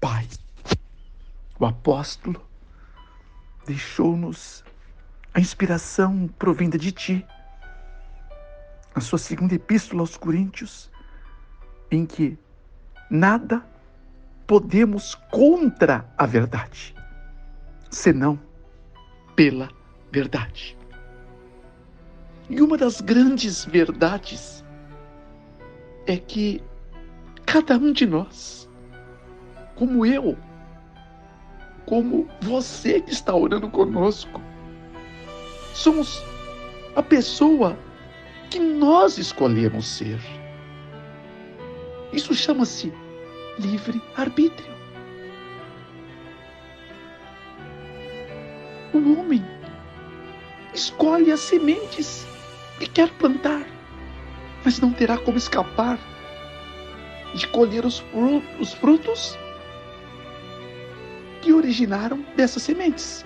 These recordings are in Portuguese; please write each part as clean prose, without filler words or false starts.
Pai, o apóstolo deixou-nos a inspiração provinda de Ti, a sua segunda epístola aos Coríntios, em que nada podemos contra a verdade, senão pela verdade. E uma das grandes verdades é que cada um de nós, como eu, como você que está orando conosco, somos a pessoa que nós escolhemos ser. Isso chama-se livre-arbítrio. O homem escolhe as sementes que quer plantar, mas não terá como escapar de colher os frutos que originaram dessas sementes.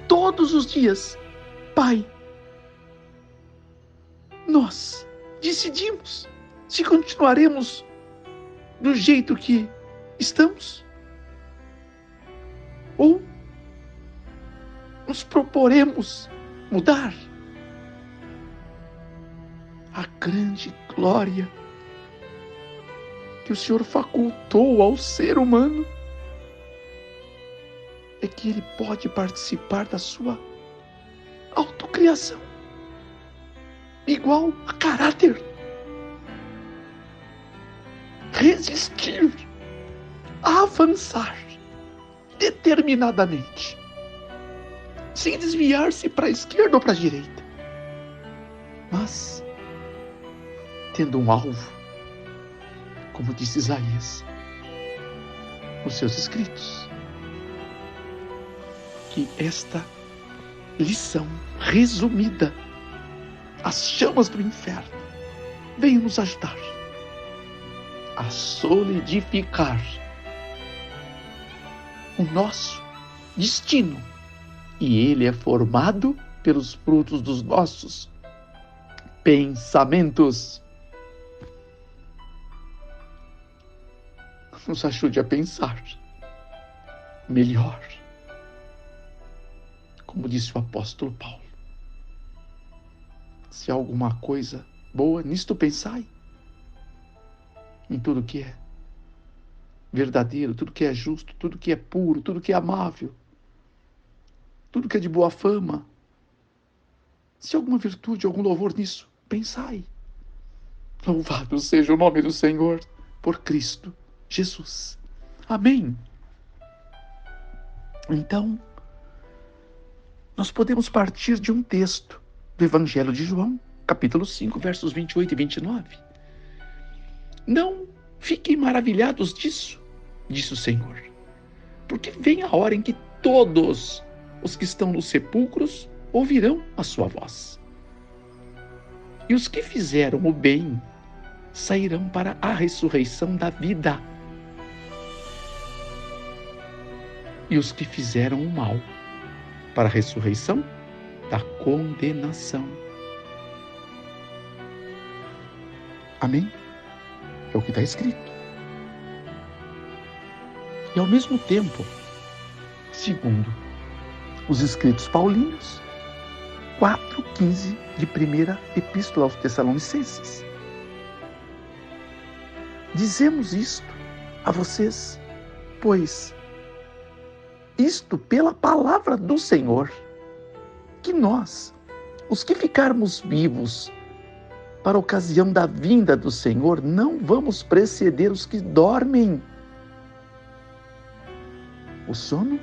Todos os dias, Pai, nós decidimos se continuaremos do jeito que estamos ou nos proporemos mudar. A grande glória que o Senhor facultou ao ser humano é que ele pode participar da sua autocriação, igual a caráter, resistir, avançar determinadamente, sem desviar-se para a esquerda ou para a direita, mas tendo um alvo, como disse Isaías nos seus escritos, que esta lição resumida, as chamas do inferno, venha nos ajudar a solidificar o nosso destino. E ele é formado pelos frutos dos nossos pensamentos. Nos ajude a pensar melhor. Como disse o apóstolo Paulo, se há alguma coisa boa, nisto pensai. Em tudo que é verdadeiro, tudo que é justo, tudo que é puro, tudo que é amável, tudo que é de boa fama. Se há alguma virtude, algum louvor nisso, pensai. Louvado seja o nome do Senhor por Cristo Jesus. Amém. Então, nós podemos partir de um texto do Evangelho de João, capítulo 5, versos 28 e 29. Não fiquem maravilhados disso, disse o Senhor, porque vem a hora em que todos os que estão nos sepulcros ouvirão a sua voz. E os que fizeram o bem sairão para a ressurreição da vida. E os que fizeram o mal para a ressurreição da condenação. Amém? É o que está escrito. E ao mesmo tempo, segundo os escritos paulinos, 4:15 de primeira epístola aos Tessalonicenses. Dizemos isto a vocês, pois isto pela palavra do Senhor, que nós, os que ficarmos vivos para a ocasião da vinda do Senhor, não vamos preceder os que dormem. O sono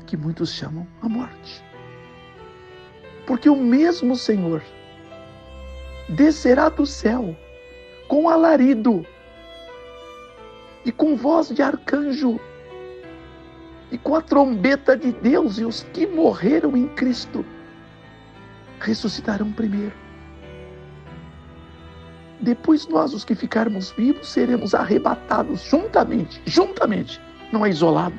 que muitos chamam a morte. Porque o mesmo Senhor descerá do céu com alarido e com voz de arcanjo e com a trombeta de Deus, e os que morreram em Cristo ressuscitarão primeiro. Depois nós, os que ficarmos vivos, seremos arrebatados juntamente, não é isolado,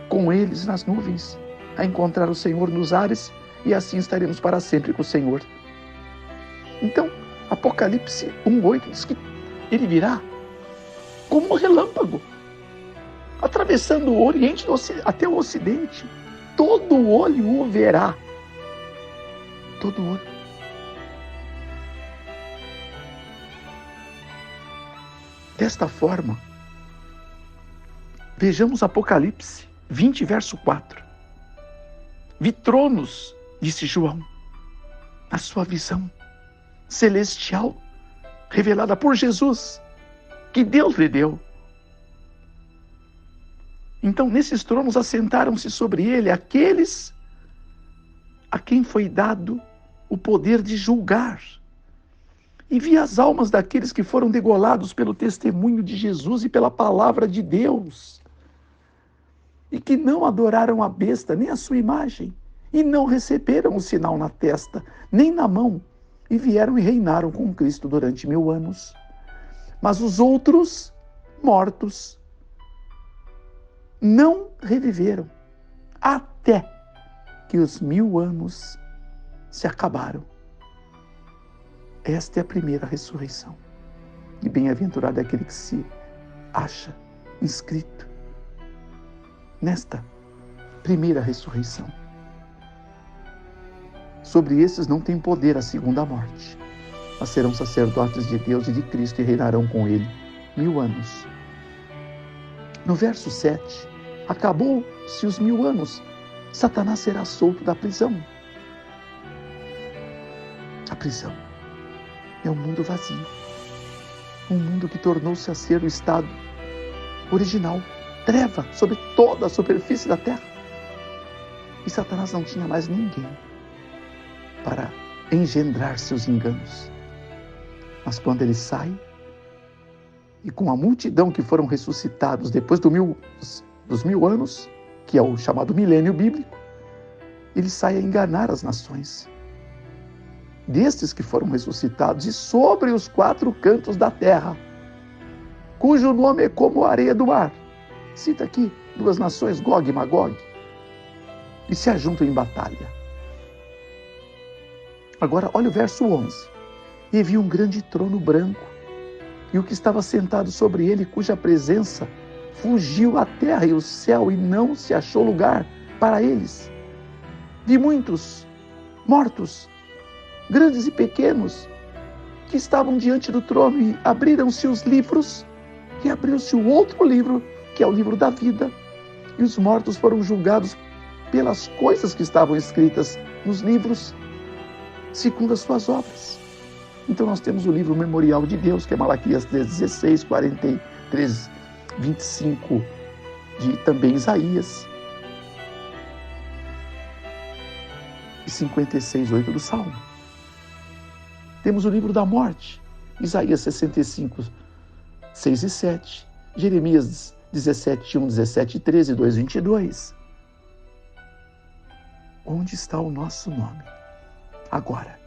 com eles nas nuvens, a encontrar o Senhor nos ares, e assim estaremos para sempre com o Senhor. Então, Apocalipse 1:8 diz que ele virá como um relâmpago, atravessando o Oriente até o Ocidente. Todo olho o verá. Todo olho. Desta forma, vejamos Apocalipse 20, verso 4. Vi tronos, disse João, na sua visão celestial, revelada por Jesus, que Deus lhe deu. Então, nesses tronos assentaram-se sobre ele aqueles a quem foi dado o poder de julgar. E vi as almas daqueles que foram degolados pelo testemunho de Jesus e pela palavra de Deus, e que não adoraram a besta, nem a sua imagem, e não receberam o sinal na testa, nem na mão, e vieram e reinaram com Cristo durante 1000 anos. Mas os outros, mortos, não reviveram, até que os 1000 anos se acabaram. Esta é a primeira ressurreição. E bem-aventurado é aquele que se acha inscrito nesta primeira ressurreição. Sobre esses não tem poder a segunda morte, mas serão sacerdotes de Deus e de Cristo e reinarão com ele 1000 anos. No verso 7, acabou-se os 1000 anos, Satanás será solto da prisão. A prisão é um mundo vazio, um mundo que tornou-se a ser o estado original, treva sobre toda a superfície da terra. E Satanás não tinha mais ninguém para engendrar seus enganos. Mas quando ele sai, e com a multidão que foram ressuscitados depois dos 1000 anos, que é o chamado milênio bíblico, ele sai a enganar as nações. Destes que foram ressuscitados, e sobre os 4 cantos da terra, cujo nome é como a areia do mar. Cita aqui 2 nações, Gog e Magog, e se ajuntam em batalha. Agora, olha o verso 11. E vi um grande trono branco, e o que estava sentado sobre ele, cuja presença fugiu a terra e o céu, e não se achou lugar para eles. Vi muitos mortos, grandes e pequenos, que estavam diante do trono, e abriram-se os livros, e abriu-se o outro livro, que é o livro da vida, e os mortos foram julgados pelas coisas que estavam escritas nos livros, segundo as suas obras. Então nós temos o livro memorial de Deus, que é Malaquias 3,16, 43, 25, de também Isaías, e 56, 8 do Salmo. Temos o livro da morte, Isaías 65, 6 e 7, Jeremias 17, 1, 17 e 13, 2, 22. Onde está o nosso nome? Agora.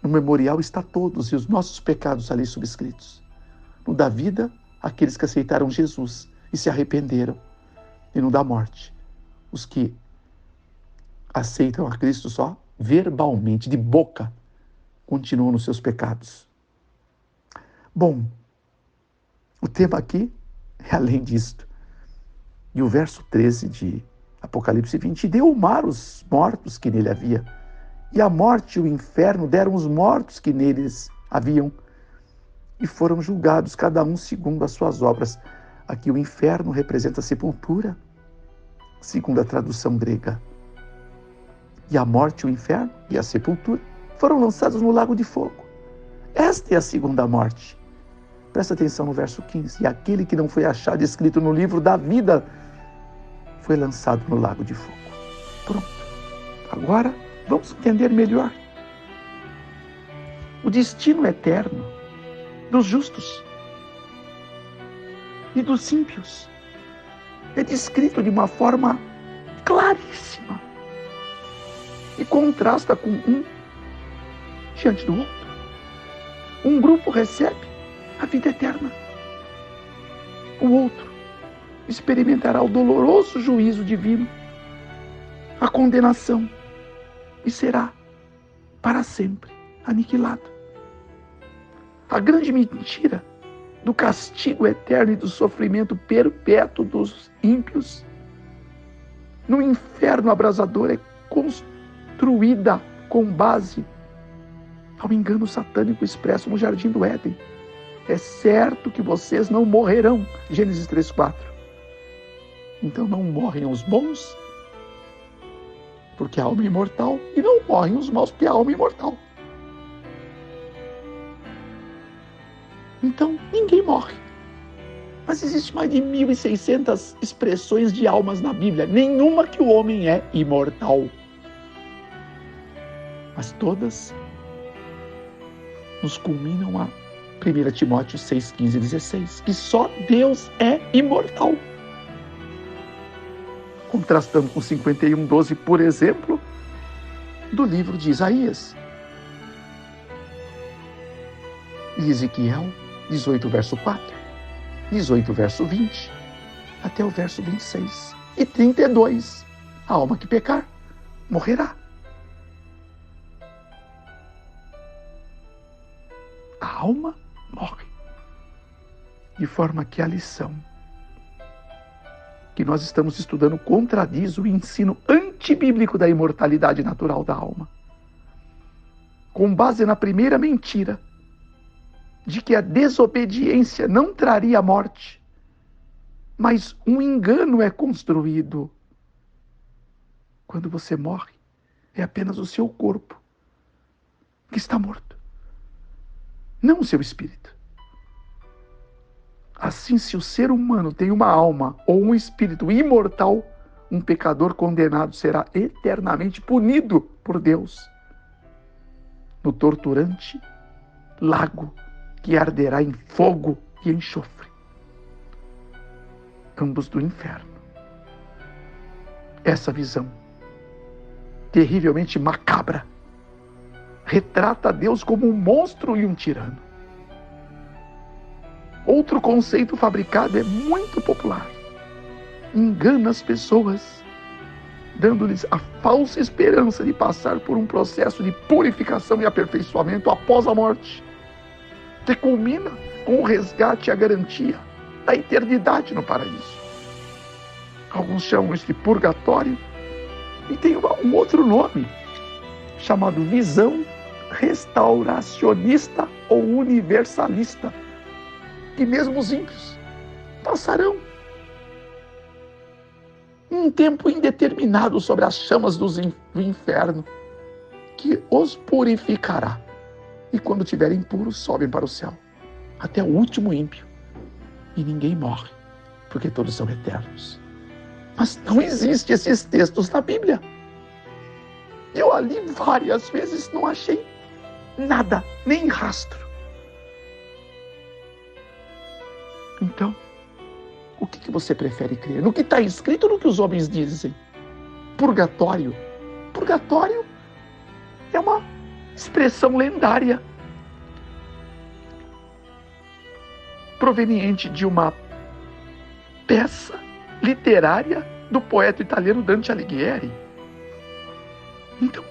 No memorial está todos e os nossos pecados ali subscritos. No da vida, aqueles que aceitaram Jesus e se arrependeram. E no da morte, os que aceitam a Cristo só verbalmente, de boca, continuam nos seus pecados. Bom, o tema aqui é além disto. E o verso 13 de Apocalipse 20, deu o mar os mortos que nele havia, e a morte e o inferno deram os mortos que neles haviam, e foram julgados cada um segundo as suas obras. Aqui o inferno representa a sepultura, segundo a tradução grega. E a morte, o inferno e a sepultura foram lançados no lago de fogo. Esta é a segunda morte. Presta atenção no verso 15. E aquele que não foi achado escrito no livro da vida foi lançado no lago de fogo. Pronto. Agora vamos entender melhor o destino eterno dos justos e dos ímpios. É descrito de uma forma claríssima e contrasta com um diante do outro. Um grupo recebe a vida eterna. O outro experimentará o doloroso juízo divino, a condenação, e será para sempre aniquilado. A grande mentira do castigo eterno e do sofrimento perpétuo dos ímpios, no inferno abrasador, é construída com base ao engano satânico expresso no Jardim do Éden. É certo que vocês não morrerão. Gênesis 3:4. Então não morrem os bons, porque a alma é imortal, e não morrem os maus, porque a alma é imortal. Então ninguém morre. Mas existe mais de 1.600 expressões de almas na Bíblia. Nenhuma que o homem é imortal. Mas todas nos culminam a 1 Timóteo 6, 15 e 16, que só Deus é imortal. Contrastando com 51, 12, por exemplo, do livro de Isaías. E Ezequiel 18, verso 4. 18, verso 20, até o verso 26. E 32, a alma que pecar, morrerá. A alma morre. De forma que a lição que nós estamos estudando contradiz o ensino antibíblico da imortalidade natural da alma. Com base na primeira mentira, de que a desobediência não traria morte, mas um engano é construído. Quando você morre, é apenas o seu corpo que está morto, não o seu espírito. Assim, se o ser humano tem uma alma ou um espírito imortal, um pecador condenado será eternamente punido por Deus no torturante lago que arderá em fogo e enxofre, ambos do inferno. Essa visão, terrivelmente macabra, retrata Deus como um monstro e um tirano. Outro conceito fabricado é muito popular. Engana as pessoas, dando-lhes a falsa esperança de passar por um processo de purificação e aperfeiçoamento após a morte, que culmina com o resgate e a garantia da eternidade no paraíso. Alguns chamam isso de purgatório, e tem um outro nome, chamado visão restauracionista ou universalista, que mesmo os ímpios passarão um tempo indeterminado sobre as chamas do inferno, que os purificará. E quando tiverem puros, sobem para o céu, até o último ímpio. E ninguém morre, porque todos são eternos. Mas não existem esses textos na Bíblia. Eu ali várias vezes não achei nada, nem rastro. Então, o que você prefere crer? No que está escrito ou no que os homens dizem? Purgatório. Purgatório é uma expressão lendária, proveniente de uma peça literária do poeta italiano Dante Alighieri. Então,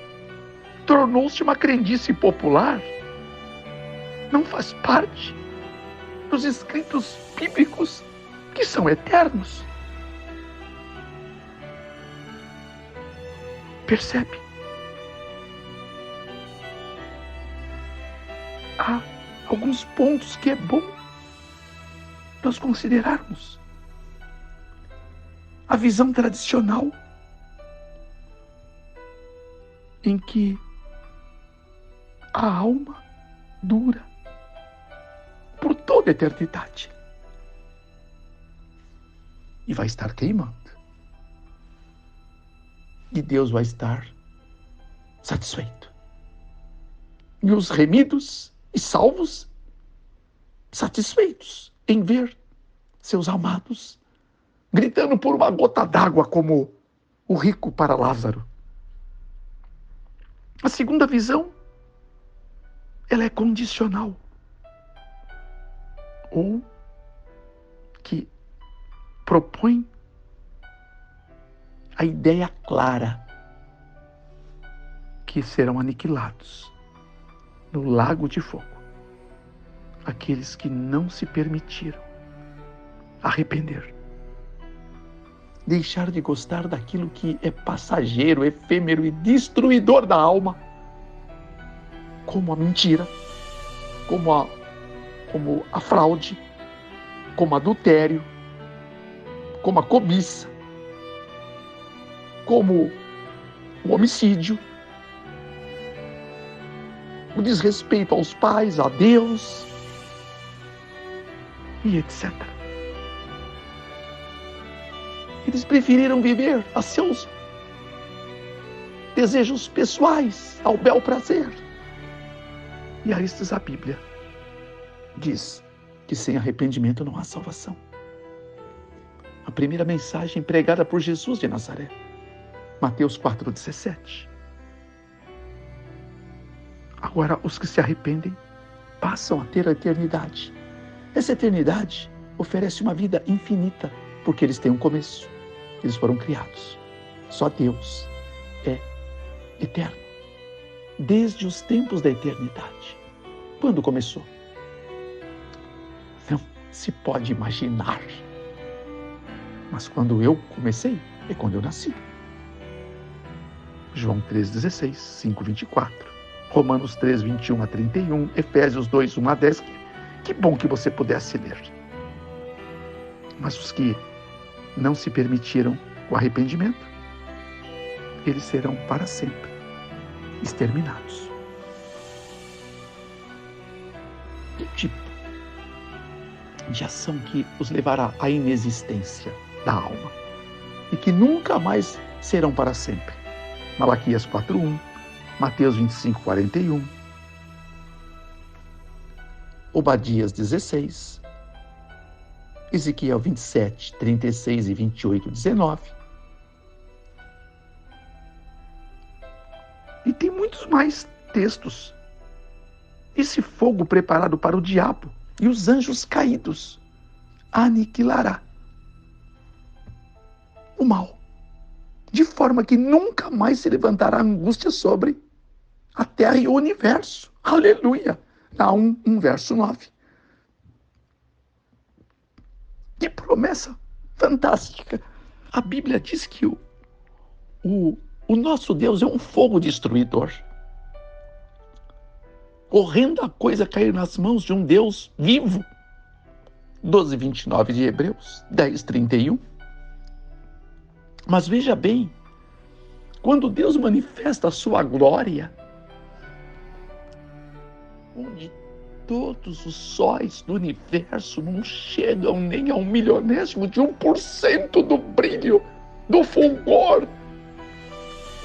tornou-se uma crendice popular, não faz parte dos escritos bíblicos que são eternos. Percebe? Há alguns pontos que é bom nós considerarmos. A visão tradicional, em que a alma dura por toda a eternidade e vai estar queimando. E Deus vai estar satisfeito. E os remidos e salvos satisfeitos em ver seus amados gritando por uma gota d'água, como o rico para Lázaro. A segunda visão, ela é condicional, ou que propõe a ideia clara que serão aniquilados no lago de fogo. aqueles que não se permitiram arrepender. Deixar de gostar daquilo que é passageiro, efêmero e destruidor da alma, como a mentira, como a fraude, como adultério, como a cobiça, como o homicídio, o desrespeito aos pais, a Deus e etc. Eles preferiram viver a seus desejos pessoais, ao bel prazer. E a estes a Bíblia diz que sem arrependimento não há salvação. A primeira mensagem pregada por Jesus de Nazaré, Mateus 4,17. Agora, os que se arrependem passam a ter a eternidade. Essa eternidade oferece uma vida infinita, porque eles têm um começo. Eles foram criados. Só Deus é eterno. Desde os tempos da eternidade. Quando começou? Não se pode imaginar. Mas quando eu comecei, é quando eu nasci. João 3,16, 5,24. Romanos 3, 21 a 31, Efésios 2, 1 a 10. Que bom que você pudesse ler. Mas os que não se permitiram o arrependimento, eles serão para sempre exterminados. Que tipo de ação que os levará à inexistência da alma e que nunca mais serão para sempre? Malaquias 4:1, Mateus 25:41, Obadias 16, Ezequiel 27, 36 e 28, 19. E tem muitos mais textos. Esse fogo preparado para o diabo e os anjos caídos aniquilará o mal, de forma que nunca mais se levantará angústia sobre a terra e o universo. Aleluia! Naum 1, verso 9. Que promessa fantástica! A Bíblia diz que o nosso Deus é um fogo destruidor. Horrenda coisa cair nas mãos de um Deus vivo. 12:29 de Hebreus, 10:31. Mas veja bem, quando Deus manifesta a sua glória, onde todos os sóis do universo não chegam nem a 1/1000º de 1% do brilho, do fulgor,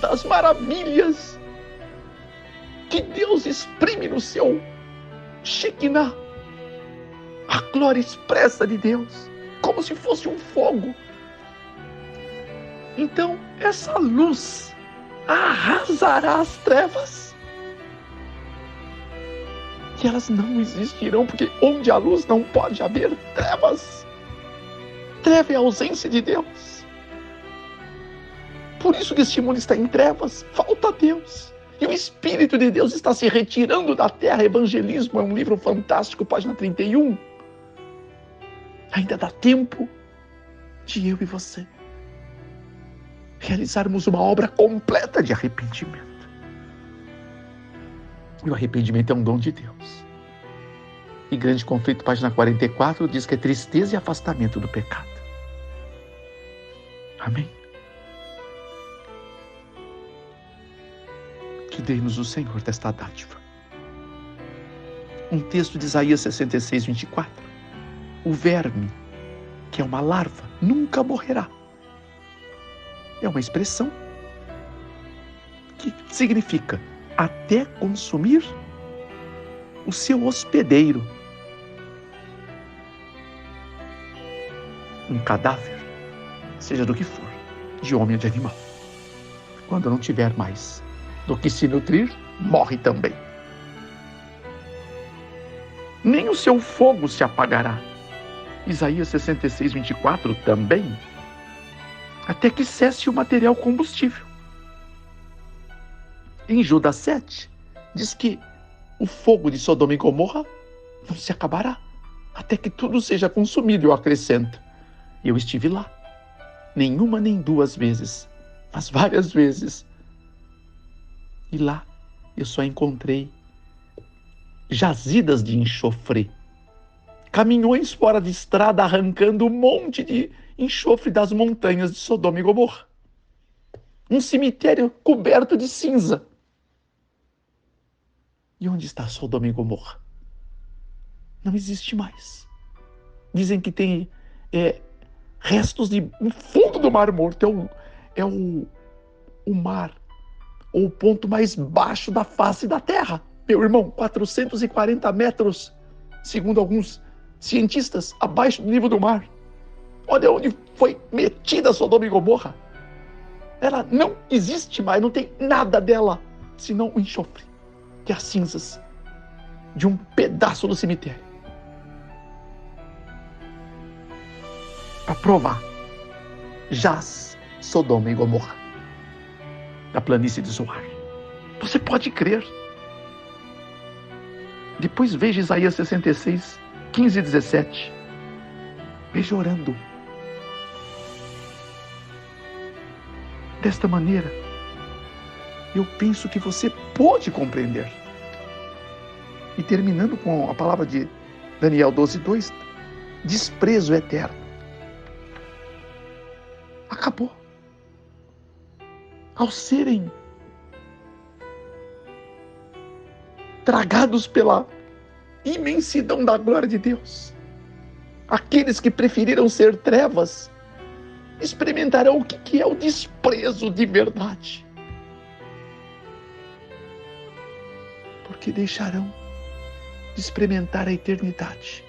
das maravilhas que Deus exprime no seu Shekinah, a glória expressa de Deus, como se fosse um fogo. Então, essa luz arrasará as trevas. E elas não existirão, porque onde há luz não pode haver trevas. Treva é a ausência de Deus. Por isso que este mundo está em trevas, falta Deus. E o Espírito de Deus está se retirando da terra. Evangelismo é um livro fantástico, página 31. Ainda dá tempo de eu e você realizarmos uma obra completa de arrependimento. E o arrependimento é um dom de Deus. E Grande Conflito, página 44, diz que é tristeza e afastamento do pecado. Amém? Que dê-nos o Senhor desta dádiva. Um texto de Isaías 66, 24. O verme, que é uma larva, nunca morrerá. É uma expressão que significa até consumir o seu hospedeiro. Um cadáver, seja do que for, de homem ou de animal. Quando não tiver mais do que se nutrir, morre também. Nem o seu fogo se apagará. Isaías 66, 24 também. Até que cesse o material combustível. Em Judas 7, diz que o fogo de Sodoma e Gomorra não se acabará, até que tudo seja consumido, eu acrescento. E eu estive lá, nem uma nem duas vezes, mas várias vezes. E lá eu só encontrei jazidas de enxofre, caminhões fora de estrada arrancando um monte de enxofre das montanhas de Sodoma e Gomorra. Um cemitério coberto de cinza. E onde está Sodoma e Gomorra? Não existe mais. Dizem que tem restos no fundo do Mar Morto. É o mar, ou o ponto mais baixo da face da Terra. Meu irmão, 440 metros, segundo alguns cientistas, abaixo do nível do mar. Olha onde foi metida Sodoma e Gomorra. Ela não existe mais, não tem nada dela, senão o enxofre, que é as cinzas de um pedaço do cemitério. Para provar, jaz Sodoma e Gomorra, na planície de Zoar. Você pode crer. Depois veja Isaías 66, 15 e 17. Veja orando. Desta maneira, eu penso que você pode compreender. E terminando com a palavra de Daniel 12:2, desprezo eterno. Acabou. Ao serem tragados pela imensidão da glória de Deus, aqueles que preferiram ser trevas experimentarão o que é o desprezo de verdade, porque deixarão de experimentar a eternidade,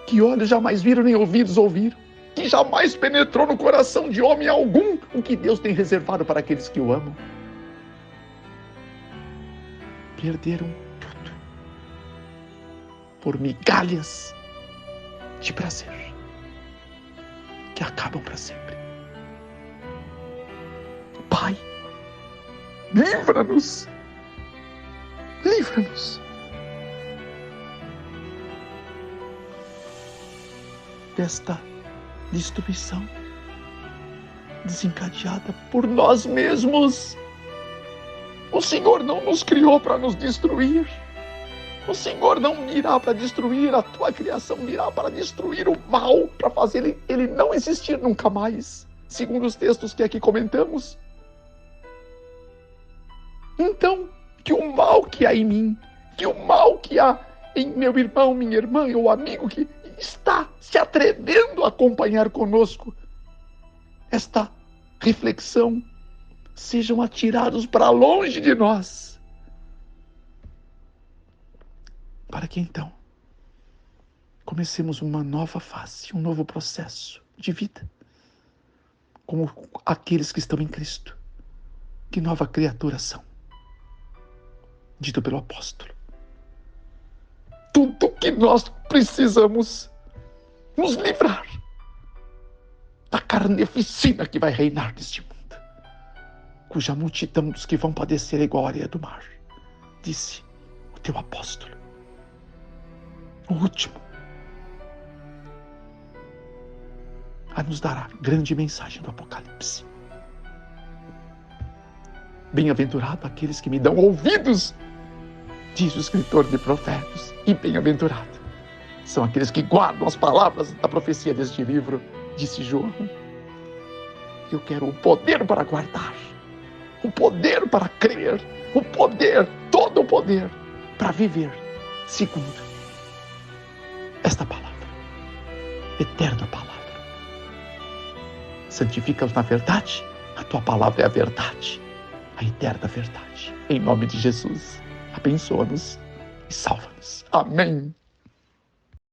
que olhos jamais viram nem ouvidos ouviram, que jamais penetrou no coração de homem algum o que Deus tem reservado para aqueles que o amam. Perderam tudo por migalhas de prazer que acabam para sempre. Pai, livra-nos, livra-nos desta destruição desencadeada por nós mesmos. O Senhor não nos criou para nos destruir. O Senhor não virá para destruir a tua criação, virá para destruir o mal, para fazer ele não existir nunca mais, segundo os textos que aqui comentamos. Então, que o mal que há em mim, que o mal que há em meu irmão, minha irmã, ou amigo que está se atrevendo a acompanhar conosco esta reflexão, sejam atirados para longe de nós, para que então comecemos uma nova fase, um novo processo de vida, como aqueles que estão em Cristo. Que nova criatura são, dito pelo apóstolo. Tudo que nós precisamos nos livrar da carneficina que vai reinar neste mundo, cuja multidão dos que vão padecer é igual à areia do mar, disse o teu apóstolo. O último a nos dar a grande mensagem do Apocalipse. Bem-aventurado aqueles que me dão ouvidos, diz o escritor de Provérbios, e bem-aventurado são aqueles que guardam as palavras da profecia deste livro, disse João. Eu quero o poder para guardar, o poder para crer, o poder, todo o poder para viver segundo esta palavra, eterna palavra. Santifica-os na verdade, a tua palavra é a verdade, a eterna verdade. Em nome de Jesus, abençoa-nos e salva-nos. Amém.